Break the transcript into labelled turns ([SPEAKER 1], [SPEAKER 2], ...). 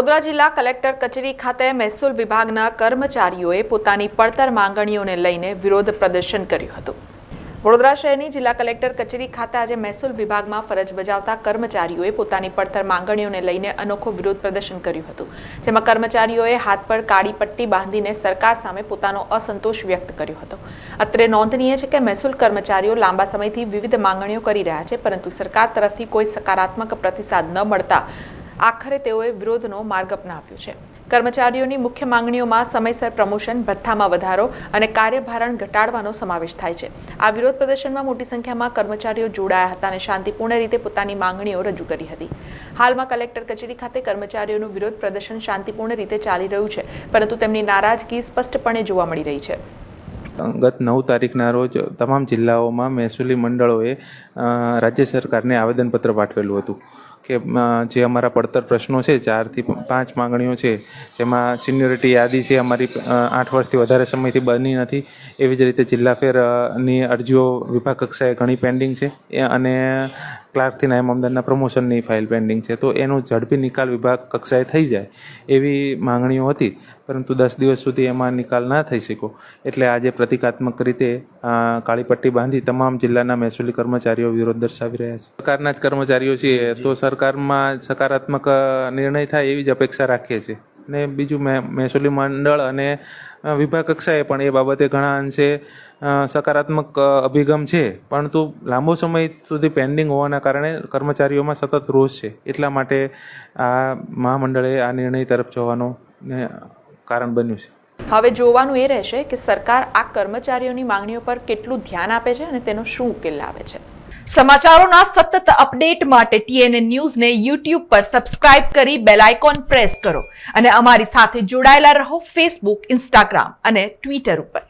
[SPEAKER 1] વડોદરા જિલ્લા કલેક્ટર કચેરી ખાતે મહેસૂલ વિભાગના કર્મચારીઓએ પોતાની પડતર માંગણીઓને લઈને વિરોધ પ્રદર્શન કર્યું હતું। વડોદરા શહેરની જિલ્લા કલેક્ટર કચેરી ખાતે આજે મહેસૂલ વિભાગમાં ફરજ બજાવતા કર્મચારીઓએ પોતાની પડતર માંગણીઓને લઈને અનોખું વિરોધ પ્રદર્શન કર્યું હતું, જેમાં કર્મચારીઓએ હાથ પર કાળી પટ્ટી બાંધીને સરકાર સામે પોતાનો અસંતોષ વ્યક્ત કર્યો હતો। અત્રે નોંધનીય છે કે મહેસૂલ કર્મચારીઓ લાંબા સમયથી વિવિધ માંગણીઓ કરી રહ્યા છે, પરંતુ સરકાર તરફથી કોઈ સકારાત્મક પ્રતિસાદ ન મળતા આખરે તેઓએ વિરોધનો માર્ગ અપનાવ્યો છે। કર્મચારીઓની મુખ્ય માંગણીઓમાં સમયસર પ્રમોશન, ભથ્થામાં વધારો અને કાર્યભારણ ઘટાડવાનો સમાવેશ થાય છે। આ વિરોધ પ્રદર્શનમાં મોટી સંખ્યામાં કર્મચારીઓ જોડાયા હતા અને શાંતિપૂર્ણ રીતે પોતાની માંગણીઓ રજૂ કરી હતી। હાલમાં કલેક્ટર કચેરી ખાતે કર્મચારીઓનું વિરોધ પ્રદર્શન શાંતિપૂર્ણ રીતે ચાલી રહ્યું છે, પરંતુ તેમની નારાજગી સ્પષ્ટપણે જોવા મળી રહી છે।
[SPEAKER 2] ગત 9 તારીખના રોજ તમામ જિલ્લાઓમાં મહેસૂલી મંડળોએ રાજ્ય સરકારને આવેદનપત્ર પાઠવેલું હતું કે જે અમારા પડતર પ્રશ્નો છે, 4 થી 5 માંગણીઓ છે, જેમાં સિનિયોરિટી યાદી છે અમારી 8 વર્ષથી વધારે સમયથી બની નથી। એવી જ રીતે જિલ્લા ફેરની અરજીઓ વિભાગ કક્ષાએ ઘણી પેન્ડિંગ છે અને ક્લાર્કથી નાયબ મામલતદારના પ્રમોશનની ફાઇલ પેન્ડિંગ છે, તો એનો ઝડપી નિકાલ વિભાગ કક્ષાએ થઈ જાય એવી માંગણીઓ હતી, પરંતુ 10 દિવસ સુધી એમાં નિકાલ ના થઈ શક્યો। એટલે આજે પ્રતિકાત્મક રીતે કાળી પટ્ટી બાંધી તમામ જિલ્લાના મહેસૂલી કર્મચારીઓ વિરોધ દર્શાવી રહ્યા છે। સરકારના જ કર્મચારીઓ છીએ તો સરકારમાં સકારાત્મક નિર્ણય થાય એવી જ અપેક્ષા રાખીએ છીએ ને બીજું મહેસૂલી મંડળ અને વિભાગ કક્ષાએ પણ એ બાબતે ઘણા અંશે સકારાત્મક અભિગમ છે, પરંતુ લાંબો સમય સુધી પેન્ડિંગ હોવાના કારણે કર્મચારીઓમાં સતત રોષ છે। એટલા માટે આ મહામંડળે આ નિર્ણય તરફ જવાનું કારણ બન્યું છે।
[SPEAKER 1] હવે જોવાનું એ રહેશે કે સરકાર આ કર્મચારીઓની માંગણીઓ પર કેટલું ધ્યાન આપે છે અને તેનો શું ઉકેલ લાવે છે। સમાચારોના સતત અપડેટ માટે TNN ન્યૂઝને YouTube પર સબસ્ક્રાઇબ કરી બેલ આઇકોન પ્રેસ કરો અને અમારી સાથે જોડાયેલા રહો Facebook, Instagram અને Twitter ઉપર।